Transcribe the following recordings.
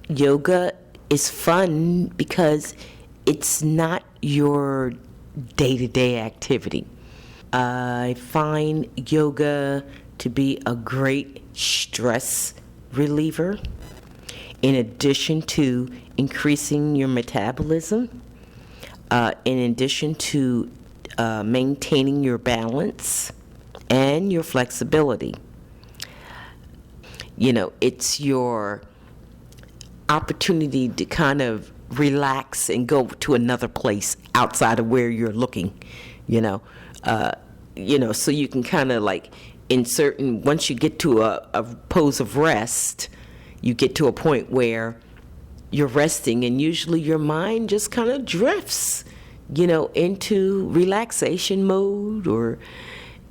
Yoga is fun because it's not your day-to-day activity. I find yoga to be a great stress reliever in addition to increasing your metabolism, in addition to maintaining your balance and your flexibility. It's your opportunity to kind of relax and go to another place outside of where you're looking, so you can kind of like once you get to a pose of rest, you get to a point where you're resting and usually your mind just kind of drifts, into relaxation mode or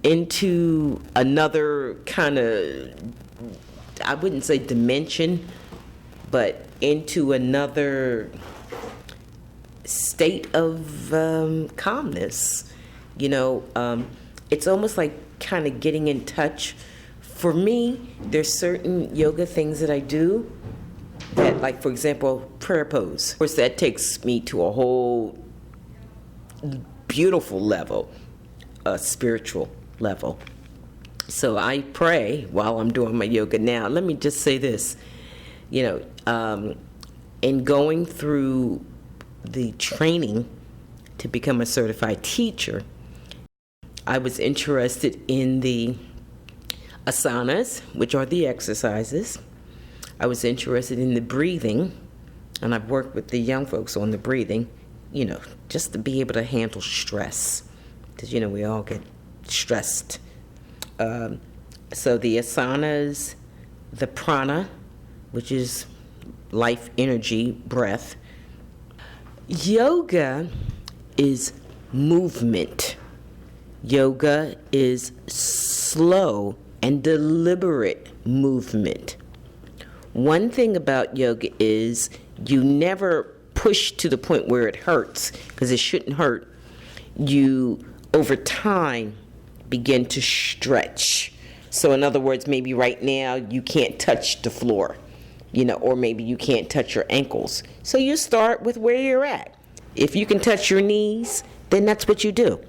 into another kind of, I wouldn't say dimension, but into another state of calmness. It's almost like kind of getting in touch. For me, there's certain yoga things that I do that, like, for example, prayer pose. Of course, that takes me to a whole beautiful level, a spiritual level. So I pray while I'm doing my yoga. Now, let me just say this. In going through the training to become a certified teacher, I was interested in the asanas, which are the exercises. I was interested in the breathing, and I've worked with the young folks on the breathing, just to be able to handle stress, because, we all get stressed. So the asanas, the prana, which is life, energy, breath. Yoga is movement. Yoga is slow and deliberate movement. One thing about yoga is you never push to the point where it hurts, because it shouldn't hurt. You, over time, begin to stretch. So in other words, maybe right now you can't touch the floor, or maybe you can't touch your ankles. So you start with where you're at. If you can touch your knees, then that's what you do.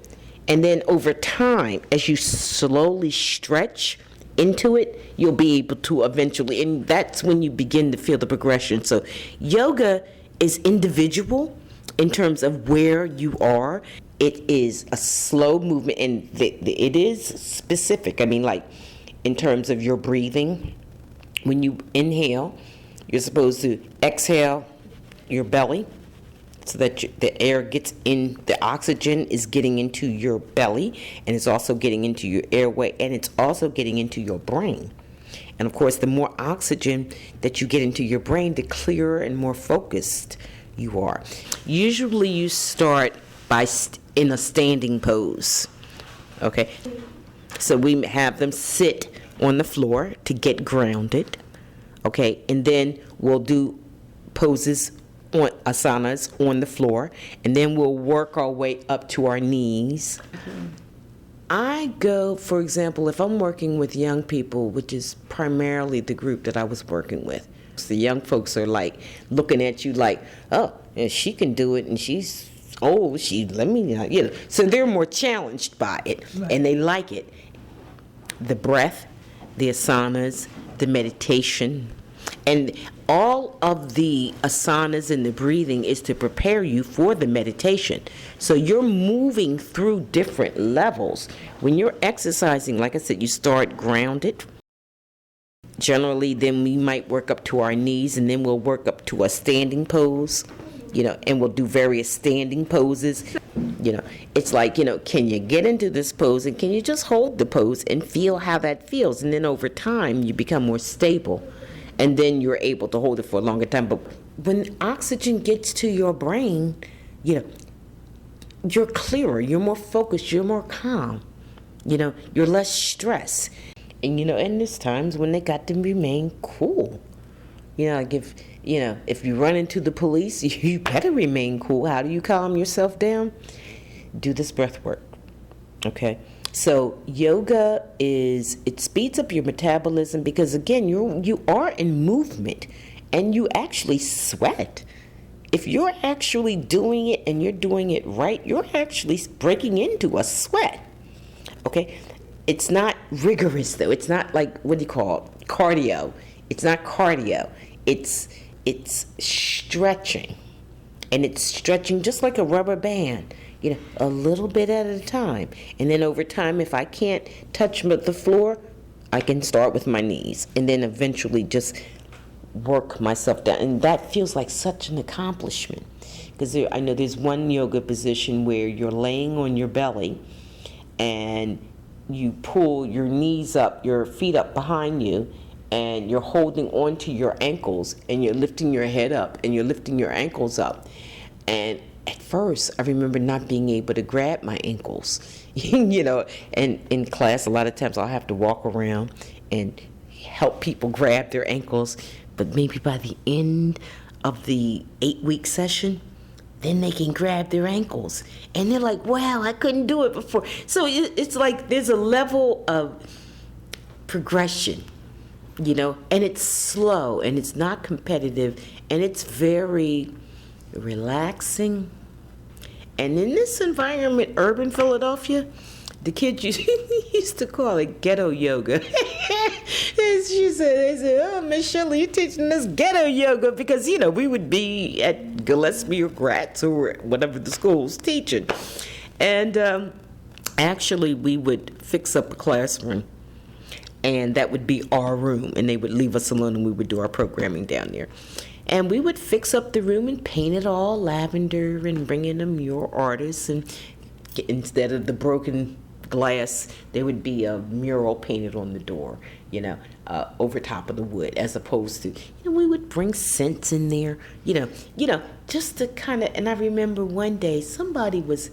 And then over time, as you slowly stretch into it, you'll be able to eventually, and that's when you begin to feel the progression. So yoga is individual in terms of where you are. It is a slow movement, and it is specific. I mean, like, in terms of your breathing, when you inhale, you're supposed to exhale your belly so that the air gets in, the oxygen is getting into your belly, and it's also getting into your airway, and it's also getting into your brain. And of course, the more oxygen that you get into your brain, the clearer and more focused you are. Usually you start by in a standing pose, okay? So we have them sit on the floor to get grounded, okay? And then we'll do poses on asanas on the floor, and then we'll work our way up to our knees. I go, for example, if I'm working with young people, which is primarily the group that I was working with, the young folks are like looking at you like, oh, and she can do it, and she's old, so they're more challenged by it, right. And they like it. The breath, the asanas, the meditation, and all of the asanas and the breathing is to prepare you for the meditation. So you're moving through different levels. When you're exercising, like I said, you start grounded. Generally, then we might work up to our knees, and then we'll work up to a standing pose, and we'll do various standing poses. It's like, can you get into this pose, and can you just hold the pose and feel how that feels? And then over time, you become more stable. And then you're able to hold it for a longer time. But when oxygen gets to your brain, you're clearer, you're more focused, you're more calm. You're less stressed. And, and there's times when they got to remain cool. Like if you run into the police, you better remain cool. How do you calm yourself down? Do this breath work, okay? So yoga it speeds up your metabolism because, again, you are in movement, and you actually sweat. If you're actually doing it and you're doing it right, you're actually breaking into a sweat. Okay? It's not rigorous though. It's not like, what do you call it? Cardio. It's not cardio. It's stretching. And it's stretching just like a rubber band, a little bit at a time. And then over time, if I can't touch the floor, I can start with my knees and then eventually just work myself down. And that feels like such an accomplishment. Because I know there's one yoga position where you're laying on your belly and you pull your knees up, your feet up behind you, and you're holding onto your ankles and you're lifting your head up and you're lifting your ankles up. And at first, I remember not being able to grab my ankles, and in class, a lot of times I'll have to walk around and help people grab their ankles. But maybe by the end of the 8-week session, then they can grab their ankles. And they're like, wow, I couldn't do it before. So it's like there's a level of progression, and it's slow and it's not competitive and it's very relaxing. And in this environment, urban Philadelphia, the kids used to call it ghetto yoga. And they said, oh, Miss Shirley, you're teaching us ghetto yoga because, we would be at Gillespie or Gratz or whatever the school's teaching. And actually, we would fix up a classroom, and that would be our room, and they would leave us alone, and we would do our programming down there. And we would fix up the room and paint it all lavender and bring in a mural artist, and instead of the broken glass, there would be a mural painted on the door, over top of the wood, as opposed to, we would bring scents in there, just to kind of. And I remember one day somebody was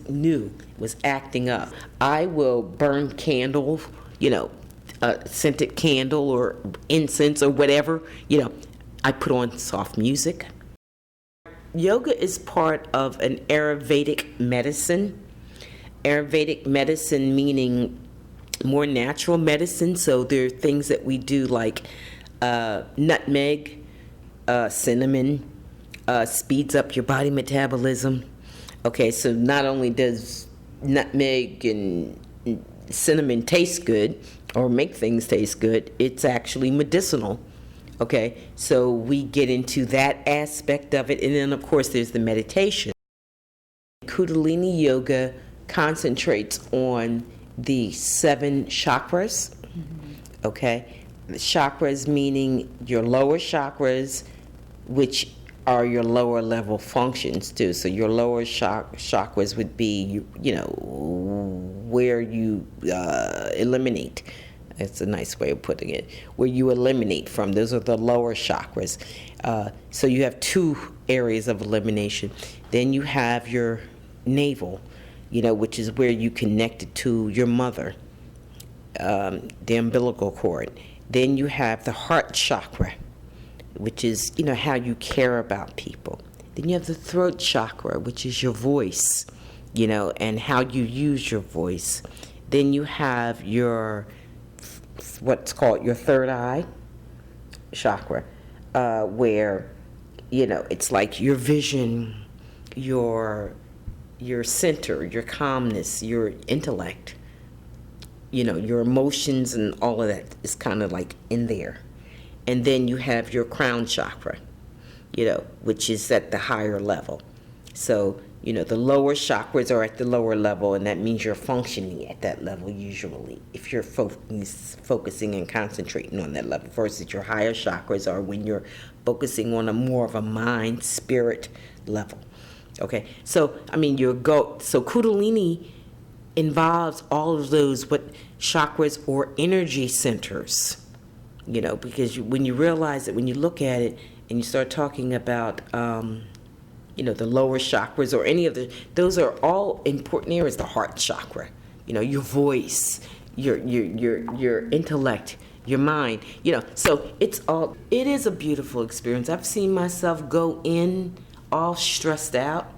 acting up. I will burn candles, a scented candle or incense or whatever, I put on soft music. Yoga is part of an Ayurvedic medicine. Ayurvedic medicine meaning more natural medicine. So there are things that we do like nutmeg, cinnamon, speeds up your body metabolism. Okay, so not only does nutmeg and cinnamon taste good or make things taste good, it's actually medicinal. Okay, so we get into that aspect of it. And then, of course, there's the meditation. Kundalini Yoga concentrates on the 7 chakras. Okay, the chakras meaning your lower chakras, which are your lower level functions too. So your lower chakras would be, where you eliminate. It's a nice way of putting it. Where you eliminate from. Those are the lower chakras. So you have 2 areas of elimination. Then you have your navel, which is where you connected to your mother, the umbilical cord. Then you have the heart chakra, which is, how you care about people. Then you have the throat chakra, which is your voice, and how you use your voice. Then you have your what's called your third eye chakra, where it's like your vision, your center, your calmness, your intellect, your emotions, and all of that is kind of like in there. And then you have your crown chakra, which is at the higher level. So the lower chakras are at the lower level, and that means you're functioning at that level usually, if you're focusing and concentrating on that level, versus your higher chakras are when you're focusing on a more of a mind, spirit level. Okay, so, so Kundalini involves all of those chakras or energy centers, because when you realize it, when you look at it and you start talking about, the lower chakras or any of those are all important areas. The heart chakra, your voice, your intellect, your mind, so it is a beautiful experience. I've seen myself go in all stressed out,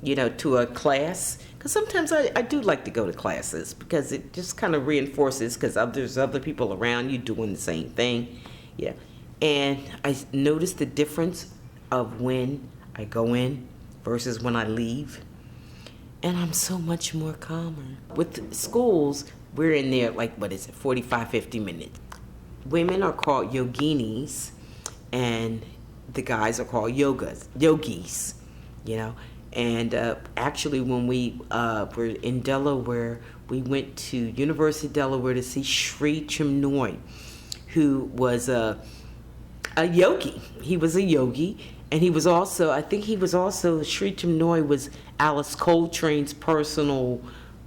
to a class, because sometimes I do like to go to classes because it just kind of reinforces, because there's other people around you doing the same thing. And I noticed the difference of when I go in versus when I leave. And I'm so much more calmer. With schools, we're in there like, 45, 50 minutes. Women are called yoginis, and the guys are called yogis, you know. And actually, when we were in Delaware, we went to University of Delaware to see Sri Chinmoy, who was a yogi. He was a yogi, and he was also, Sri Chinmoy was Alice Coltrane's personal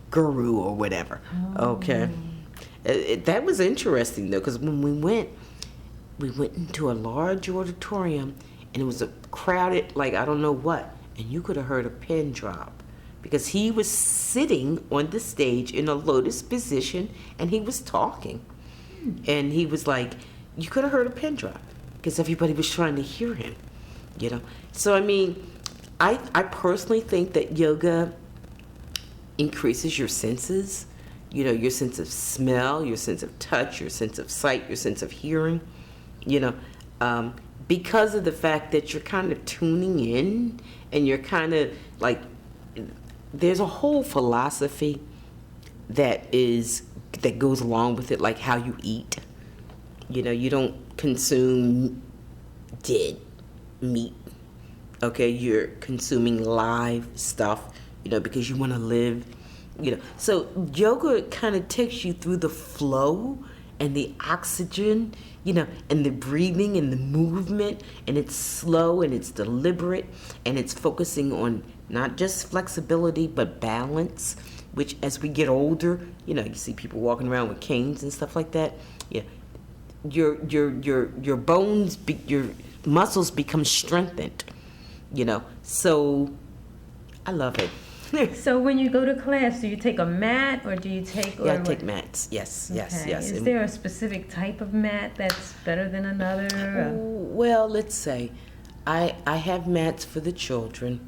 guru or whatever. Oh. Okay. That was interesting, though, because when we went into a large auditorium, and it was a crowded, like, I don't know what, and you could have heard a pin drop, because he was sitting on the stage in a lotus position, and he was talking. And he was like, you could have heard a pin drop, because everybody was trying to hear him, you know? So, I mean, I personally think that yoga increases your senses, you know, your sense of smell, your sense of touch, your sense of sight, your sense of hearing, you know, because of the fact that you're kind of tuning in, and you're kind of like, there's a whole philosophy that goes along with it, like how you eat. You know, you don't consume dead meat, okay? You're consuming live stuff, you know, because you want to live, you know. So yoga kind of takes you through the flow and the oxygen, you know, and the breathing and the movement, and it's slow and it's deliberate, and it's focusing on not just flexibility but balance, which as we get older, you know, you see people walking around with canes and stuff like that. Yeah, your bones, your muscles become strengthened, you know. So I love it. So when you go to class, do you take a mat, or do you take? Yeah, I take mats. Yes, okay. yes. Is there a specific type of mat that's better than another? Well, let's say I have mats for the children,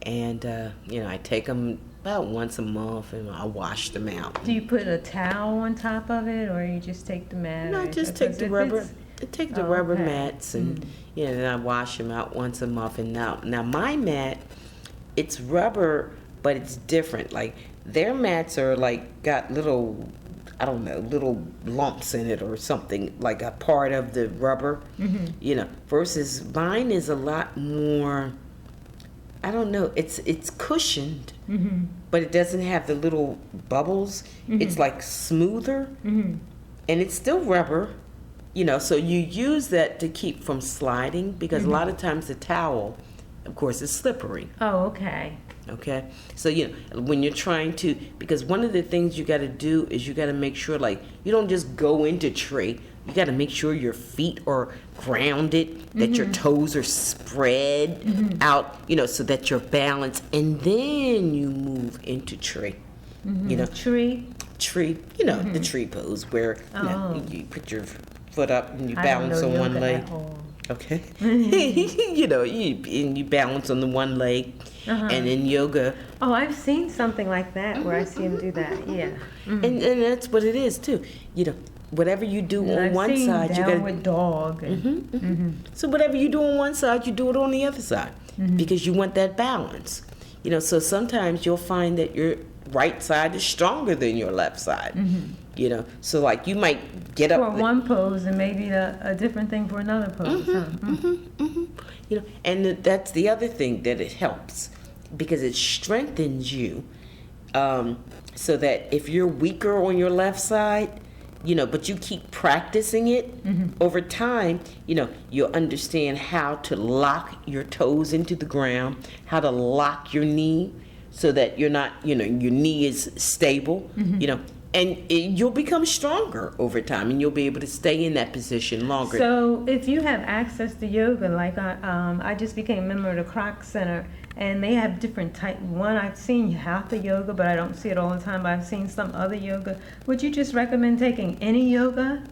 and you know, I take them about once a month, and I wash them out. Do you put a towel on top of it, or you just take the mat? No, I just take the rubber. Take the rubber mats, and you know, and I wash them out once a month. And now my mat, it's rubber, but it's different. Like, their mats are like got little, I don't know, little lumps in it or something, like a part of the rubber, you know, versus mine is a lot more, I don't know, it's cushioned, but it doesn't have the little bubbles. It's like smoother, and it's still rubber, you know, so you use that to keep from sliding, because a lot of times the towel, of course, is slippery. Oh, okay. Okay, so you know, when you're trying to, because one of the things you got to do is you got to make sure, like, you don't just go into tree. You got to make sure your feet are grounded, that your toes are spread out, you know, so that you're balanced, and then you move into tree. You know, tree, you know, the tree pose where you know, you put your foot up and you balance on one leg. Okay, you know, you balance on the one leg. And in yoga, oh, I've seen something like that where I see them do that. Yeah, and that's what it is too. You know, whatever you do on I've one seen side, you got downward dog. And, So whatever you do on one side, you do it on the other side, because you want that balance. You know, so sometimes you'll find that your right side is stronger than your left side. You know, so like you might get up for one pose and maybe a different thing for another pose. You know, and that's the other thing that it helps, because it strengthens you, so that if you're weaker on your left side, you know, but you keep practicing it over time, you know, you'll understand how to lock your toes into the ground, how to lock your knee so that you're not, you know, your knee is stable, you know, and you'll become stronger over time, and you'll be able to stay in that position longer. So if you have access to yoga, like I just became a member of the Kroc Center, and they have different type. One, I've seen hatha yoga, but I don't see it all the time, but I've seen some other yoga. Would you just recommend taking any yoga?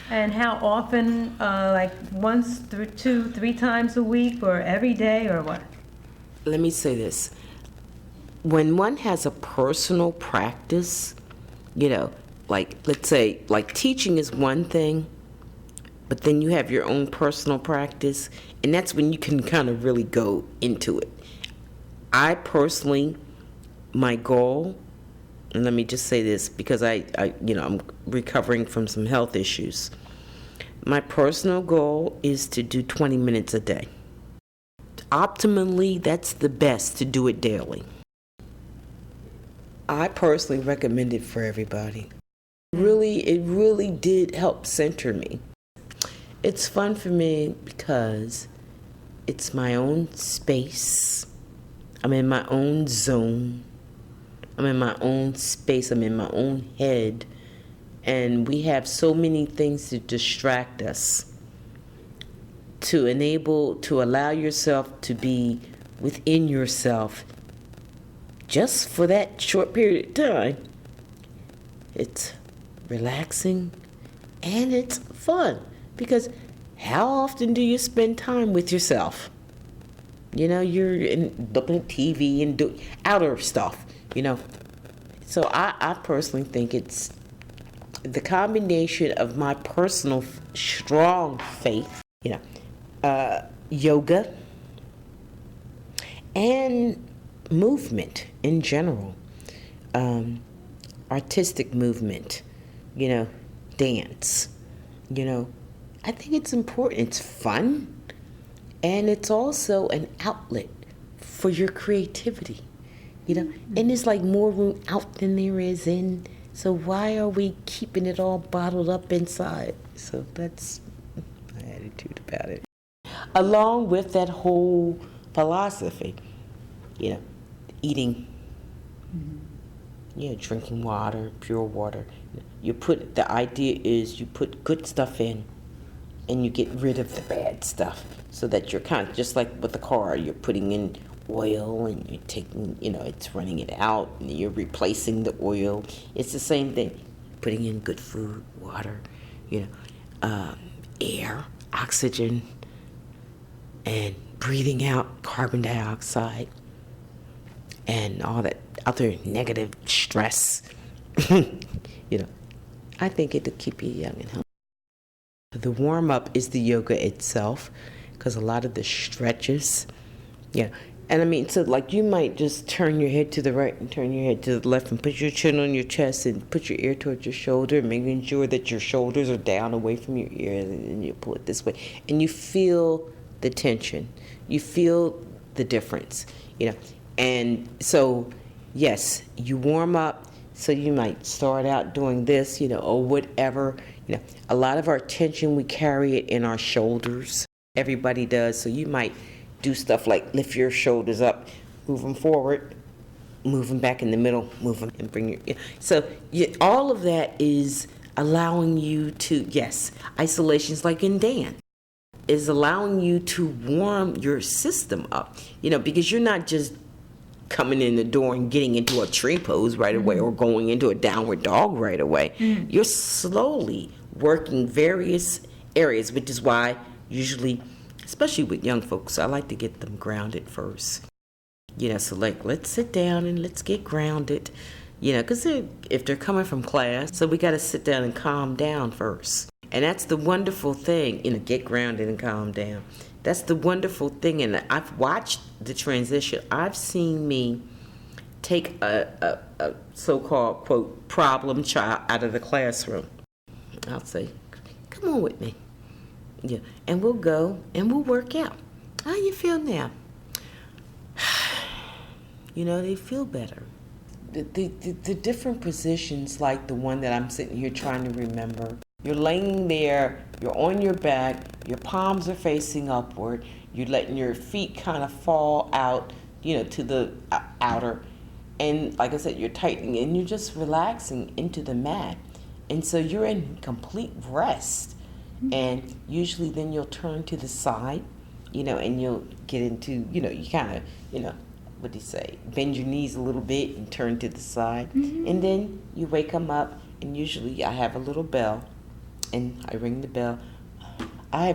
And how often, like once, 2, 3 times a week, or every day, or what? Let me say this. When one has a personal practice, you know, like, let's say, like, teaching is one thing, but then you have your own personal practice, and that's when you can kind of really go into it. I personally, my goal, and let me just say this because I'm recovering from some health issues. My personal goal is to do 20 minutes a day. Optimally, that's the best to do it daily. I personally recommend it for everybody. It really did help center me. It's fun for me because it's my own space. I'm in my own zone. I'm in my own space. I'm in my own head. And we have so many things to distract us. To allow yourself to be within yourself just for that short period of time. It's relaxing and it's fun, because how often do you spend time with yourself? You're looking at TV and do outer stuff, So I personally think it's the combination of my personal strong faith, yoga, and movement in general, artistic movement, dance. I think it's important. It's fun, and it's also an outlet for your creativity, and there's like more room out than there is in. So why are we keeping it all bottled up inside? So that's my attitude about it. Along with that whole philosophy, eating, drinking water, pure water. The idea is you put good stuff in and you get rid of the bad stuff, so that you're kind of just like with the car, you're putting in oil and you're taking, it's running it out and you're replacing the oil. It's the same thing. Putting in good food, water, air, oxygen, and breathing out carbon dioxide and all that other negative stress. I think it'll keep you young and healthy. The warm-up is the yoga itself, because a lot of the stretches, and so like you might just turn your head to the right and turn your head to the left and put your chin on your chest and put your ear towards your shoulder, making sure that your shoulders are down away from your ear, and you pull it this way. And you feel the tension. You feel the difference, And so, yes, you warm up. So you might start out doing this, or whatever. A lot of our tension, we carry it in our shoulders. Everybody does. So you might do stuff like lift your shoulders up, move them forward, move them back in the middle, move them and bring your... So all of that is allowing you to, isolations like in dance, is allowing you to warm your system up, because you're not just coming in the door and getting into a tree pose right away, or going into a downward dog right away. You're slowly working various areas, which is why usually, especially with young folks, I like to get them grounded first. So like, let's sit down and let's get grounded, because if they're coming from class, so we got to sit down and calm down first. And that's the wonderful thing, get grounded and calm down. That's the wonderful thing, and I've watched the transition. I've seen me take a so-called, quote, problem child out of the classroom. I'll say, come on with me. And we'll go and we'll work out. How you feel now? They feel better. The different positions, like the one that I'm sitting here trying to remember. You're laying there, you're on your back, your palms are facing upward, you're letting your feet kind of fall out, to the outer. And like I said, you're tightening and you're just relaxing into the mat. And so you're in complete rest. And usually then you'll turn to the side, and you'll get into, you kind of, what do you say, bend your knees a little bit and turn to the side. And then you wake them up, and usually I have a little bell. And I ring the bell. I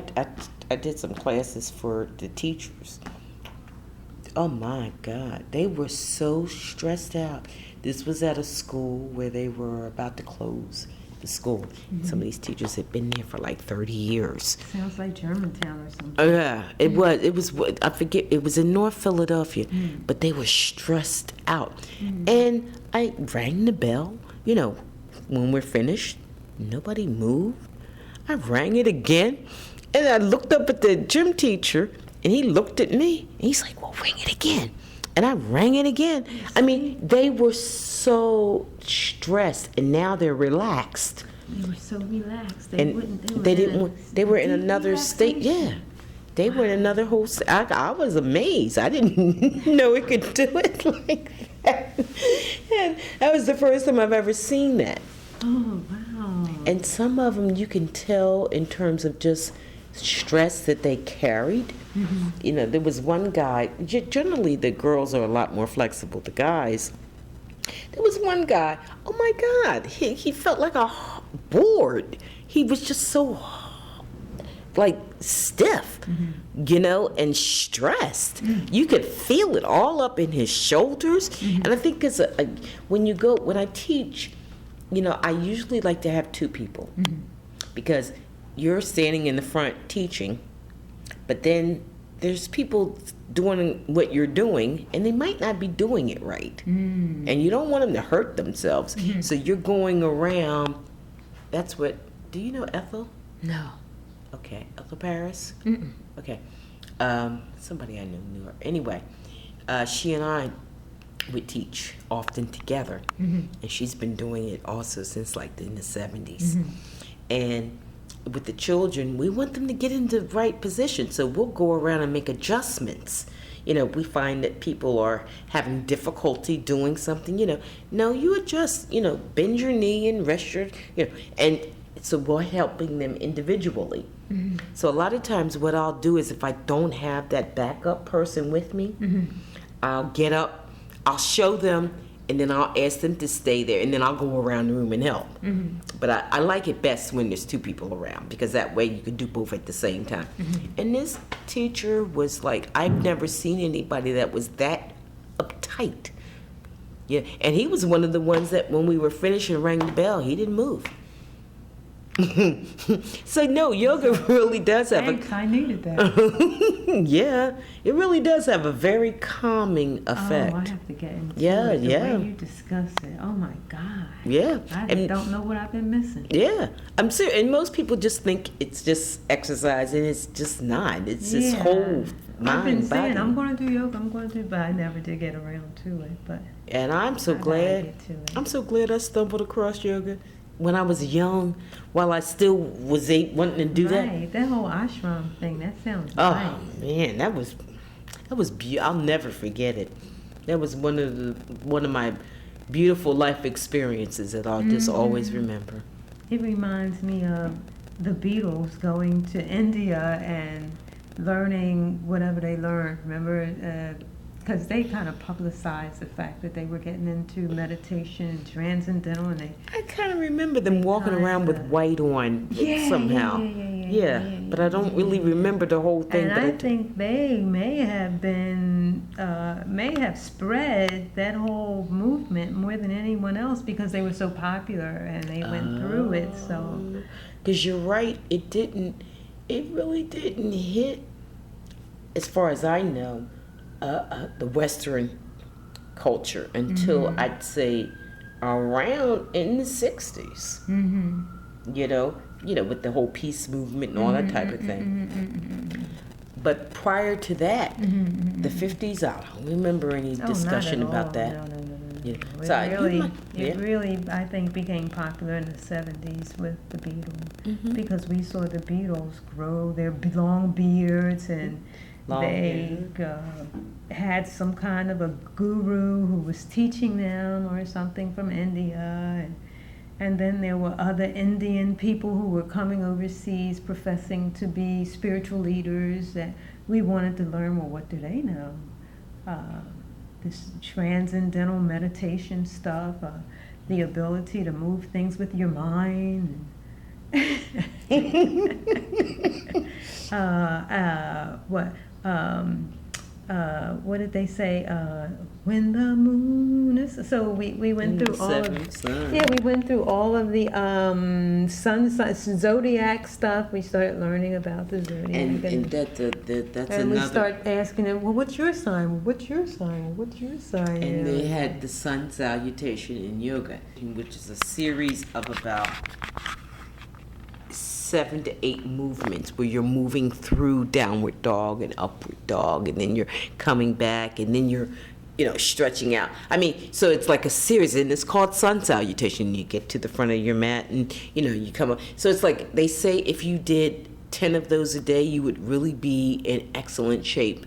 did some classes for the teachers. Oh my God, they were so stressed out. This was at a school where they were about to close, the school. Some of these teachers had been there for like 30 years. Sounds like Germantown or something. Oh, yeah, it was. It was. I forget. It was in North Philadelphia, but they were stressed out. And I rang the bell. You know, when we're finished, nobody moved. I rang it again, and I looked up at the gym teacher, and he looked at me, and he's like, "Well, ring it again." And I rang it again. I mean, they were so stressed, and now they're relaxed. They were so relaxed. And they were in another state. Yeah, they were in another whole. I was amazed. I didn't know it could do it like that. And that was the first time I've ever seen that. Oh, wow. And some of them you can tell in terms of just stress that they carried. You know, there was one guy. Generally, the girls are a lot more flexible. The guys. There was one guy. Oh my God, he felt like a board. He was just so like stiff, you know, and stressed. You could feel it all up in his shoulders. And I think when I teach, you know, I usually like to have two people because you're standing in the front teaching, but then there's people doing what you're doing, and they might not be doing it right. And you don't want them to hurt themselves. So you're going around. That's what, do you know Ethel? No. Okay, Ethel Paris? Okay. Somebody I knew her. Anyway, she and I would teach often together. And she's been doing it also since like in the 70s. And with the children, we want them to get into the right position. So we'll go around and make adjustments. You know, we find that people are having difficulty doing something, you know. No, you adjust, you know, bend your knee and rest your, you know. And so we're helping them individually. So a lot of times what I'll do is if I don't have that backup person with me, I'll get up, I'll show them, and then I'll ask them to stay there, and then I'll go around the room and help. But I like it best when there's two people around, because that way you can do both at the same time. And this teacher was like, I've never seen anybody that was that uptight. Yeah, and he was one of the ones that when we were finished and rang the bell, he didn't move. So no, yoga really does have Thanks, I needed that. yeah, it really does have a very calming effect. Oh, I have to get into Yeah, it. The yeah. way you discuss it. Oh my God. Yeah, I and don't know what I've been missing. yeah, I'm serious. And most people just think it's just exercise, and it's just not. It's this whole I've been mind, saying body. I'm going to do yoga. I'm going to do, but I never did get around to it. But And I'm so I gotta glad. get to it. I'm so glad I stumbled across yoga when I was young, while I still was wanting to do that. Right, that whole ashram thing. That sounds Oh nice. man, that was I'll never forget it. That was one of my beautiful life experiences that I'll just always remember. It reminds me of the Beatles going to India and learning whatever they learned. Remember, because they kind of publicized the fact that they were getting into meditation and transcendental, and they I kind of remember them walking around with white on somehow. Yeah, But I don't really remember the whole thing. And but I think they may have spread that whole movement more than anyone else because they were so popular and they went through it. So, because you're right, it really didn't hit, as far as I know, the Western culture until I'd say around in the 60s. You know, with the whole peace movement and all that type of thing. But prior to that, the 50s, I don't remember any discussion about that. No. Yeah. It So really, I think, became popular in the 70s with the Beatles because we saw the Beatles grow their long beards and they had some kind of a guru who was teaching them or something from India. And then there were other Indian people who were coming overseas professing to be spiritual leaders that we wanted to learn, well, what do they know? This transcendental meditation stuff, the ability to move things with your mind. what did they say? When the moon is. So we went through all of. Sun. Yeah, we went through all of the zodiac stuff. We started learning about the zodiac, And that's and we another. start asking them, well, what's your sign? What's your sign? What's your sign? And they had the sun salutation in yoga, which is a series of about 7 to 8 movements where you're moving through downward dog and upward dog, and then you're coming back, and then you're, stretching out. I mean, so it's like a series, and it's called sun salutation. You get to the front of your mat, and you come up. So it's like they say if you did 10 of those a day, you would really be in excellent shape